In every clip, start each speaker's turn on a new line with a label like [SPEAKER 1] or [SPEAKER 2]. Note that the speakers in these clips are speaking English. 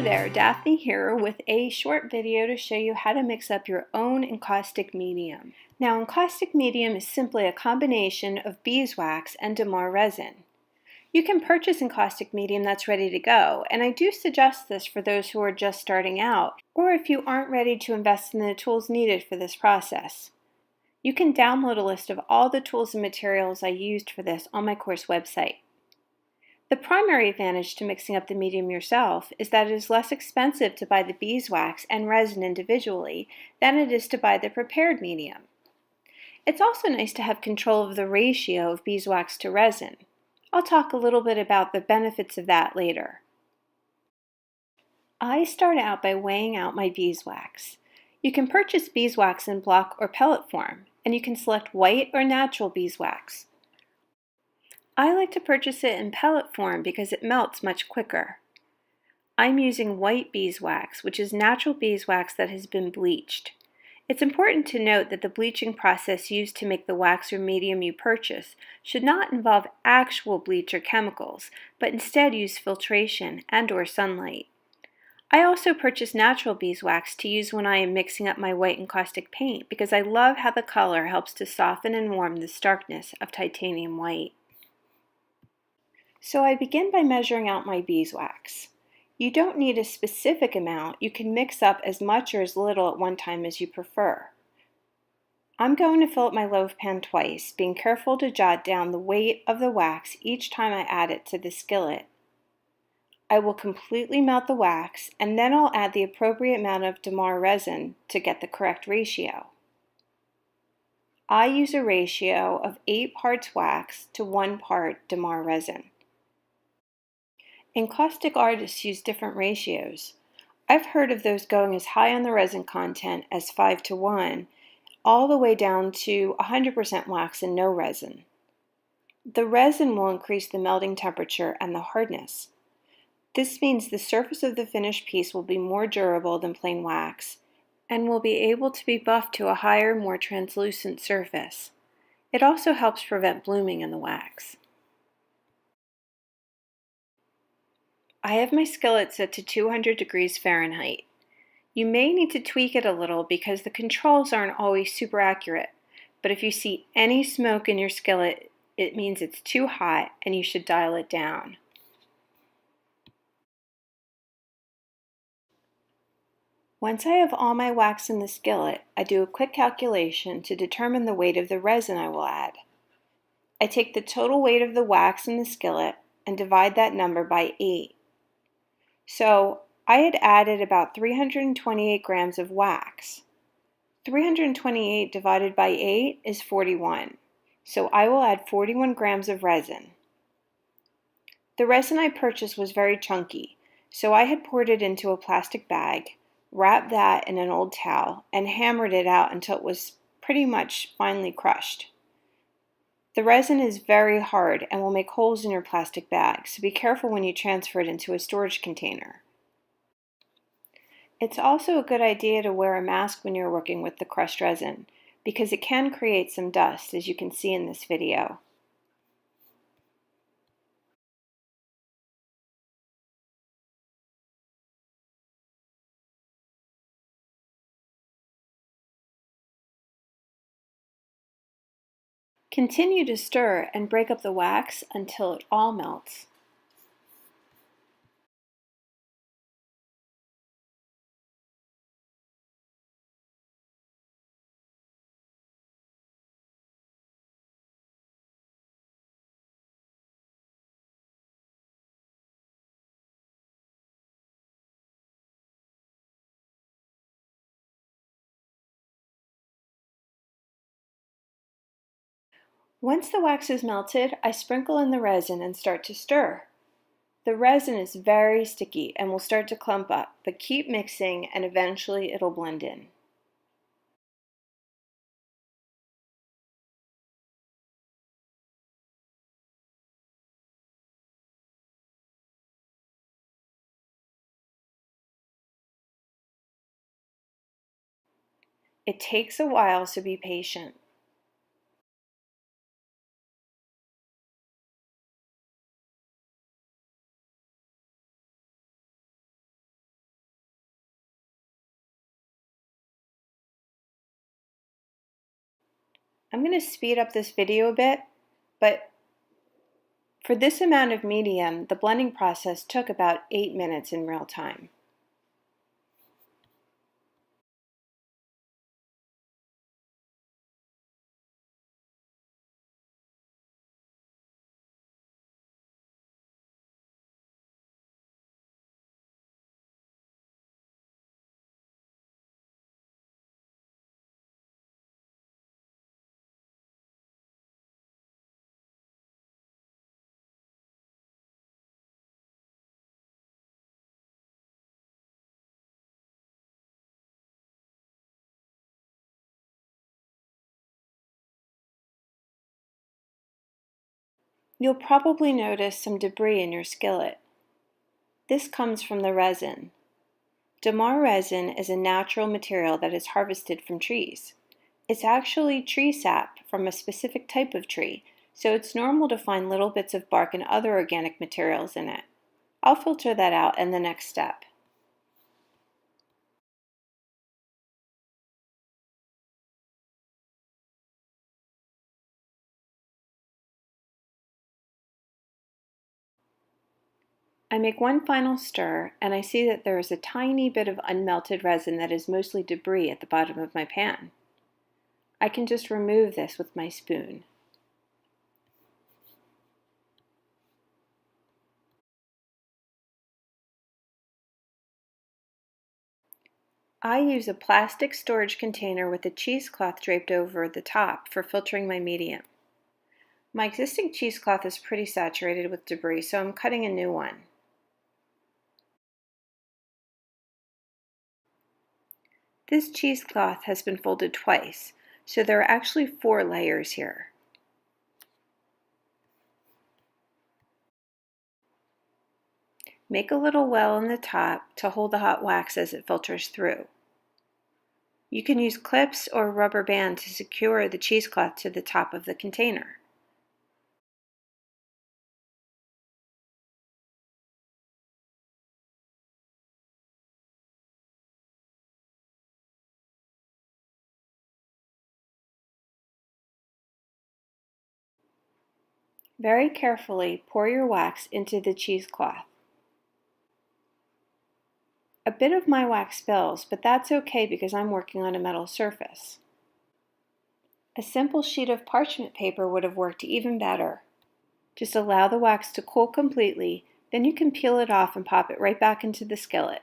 [SPEAKER 1] there, Daphne here with a short video to show you how to mix up your own encaustic medium. Now, encaustic medium is simply a combination of beeswax and Damar resin. You can purchase encaustic medium that's ready to go, and I do suggest this for those who are just starting out, or if you aren't ready to invest in the tools needed for this process. You can download a list of all the tools and materials I used for this on my course website. The primary advantage to mixing up the medium yourself is that it is less expensive to buy the beeswax and resin individually than it is to buy the prepared medium. It's also nice to have control of the ratio of beeswax to resin. I'll talk a little bit about the benefits of that later. I start out by weighing out my beeswax. You can purchase beeswax in block or pellet form, and you can select white or natural beeswax. I like to purchase it in pellet form because it melts much quicker. I'm using white beeswax, which is natural beeswax that has been bleached. It's important to note that the bleaching process used to make the wax or medium you purchase should not involve actual bleach or chemicals, but instead use filtration and/or sunlight. I also purchase natural beeswax to use when I am mixing up my white encaustic paint because I love how the color helps to soften and warm the starkness of titanium white. So I begin by measuring out my beeswax. You don't need a specific amount. You can mix up as much or as little at one time as you prefer. I'm going to fill up my loaf pan twice, being careful to jot down the weight of the wax each time I add it to the skillet. I will completely melt the wax, and then I'll add the appropriate amount of Damar resin to get the correct ratio. I use a ratio of 8 parts wax to 1 part Damar resin. Encaustic artists use different ratios. I've heard of those going as high on the resin content as 5:1, all the way down to 100% wax and no resin. The resin will increase the melting temperature and the hardness. This means the surface of the finished piece will be more durable than plain wax, and will be able to be buffed to a higher, more translucent surface. It also helps prevent blooming in the wax. I have my skillet set to 200 degrees Fahrenheit. You may need to tweak it a little because the controls aren't always super accurate, but if you see any smoke in your skillet, it means it's too hot and you should dial it down. Once I have all my wax in the skillet, I do a quick calculation to determine the weight of the resin I will add. I take the total weight of the wax in the skillet and divide that number by 8. So I had added about 328 grams of wax. 328 divided by 8 is 41. So I will add 41 grams of resin. The resin I purchased was very chunky, so I had poured it into a plastic bag, wrapped that in an old towel, and hammered it out until it was pretty much finely crushed. The resin is very hard and will make holes in your plastic bag, so be careful when you transfer it into a storage container. It's also a good idea to wear a mask when you're working with the crushed resin, because it can create some dust, as you can see in this video. Continue to stir and break up the wax until it all melts. Once the wax is melted, I sprinkle in the resin and start to stir. The resin is very sticky and will start to clump up, but keep mixing and eventually it'll blend in. It takes a while, so be patient. I'm going to speed up this video a bit, but for this amount of medium, the blending process took about 8 minutes in real time. You'll probably notice some debris in your skillet. This comes from the resin. Damar resin is a natural material that is harvested from trees. It's actually tree sap from a specific type of tree, so it's normal to find little bits of bark and other organic materials in it. I'll filter that out in the next step. I make one final stir, and I see that there is a tiny bit of unmelted resin that is mostly debris at the bottom of my pan. I can just remove this with my spoon. I use a plastic storage container with a cheesecloth draped over the top for filtering my medium. My existing cheesecloth is pretty saturated with debris, so I'm cutting a new one. This cheesecloth has been folded twice, so there are actually 4 layers here. Make a little well in the top to hold the hot wax as it filters through. You can use clips or a rubber band to secure the cheesecloth to the top of the container. Very carefully pour your wax into the cheesecloth. A bit of my wax spills, but that's okay because I'm working on a metal surface. A simple sheet of parchment paper would have worked even better. Just allow the wax to cool completely, then you can peel it off and pop it right back into the skillet.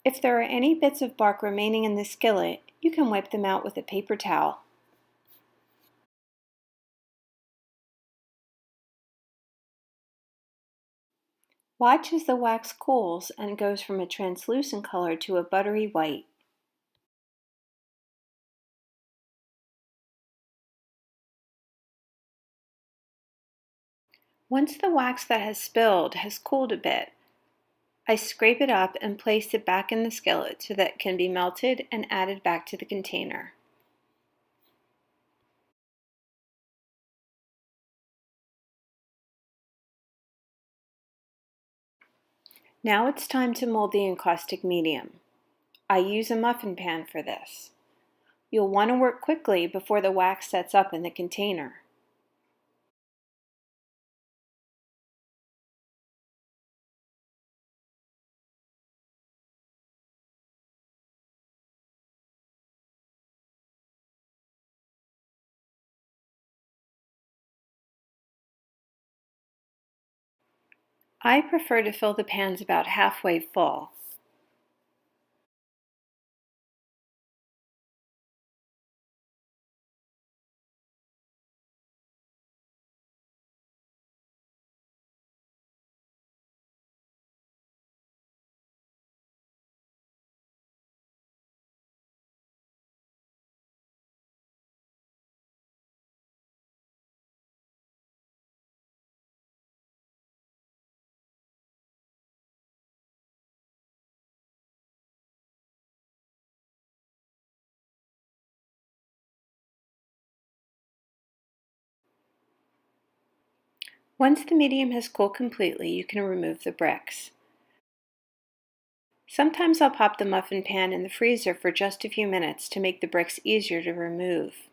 [SPEAKER 1] If there are any bits of bark remaining in the skillet, you can wipe them out with a paper towel. Watch as the wax cools and goes from a translucent color to a buttery white. Once the wax that has spilled has cooled a bit, I scrape it up and place it back in the skillet so that it can be melted and added back to the container. Now it's time to mold the encaustic medium. I use a muffin pan for this. You'll want to work quickly before the wax sets up in the container. I prefer to fill the pans about halfway full. Once the medium has cooled completely, you can remove the bricks. Sometimes I'll pop the muffin pan in the freezer for just a few minutes to make the bricks easier to remove.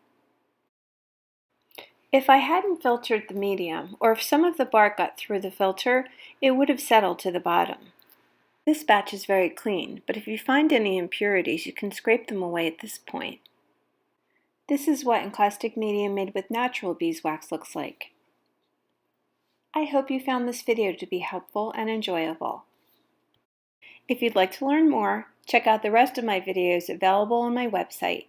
[SPEAKER 1] If I hadn't filtered the medium, or if some of the bark got through the filter, it would have settled to the bottom. This batch is very clean, but if you find any impurities, you can scrape them away at this point. This is what encaustic medium made with natural beeswax looks like. I hope you found this video to be helpful and enjoyable. If you'd like to learn more, check out the rest of my videos available on my website,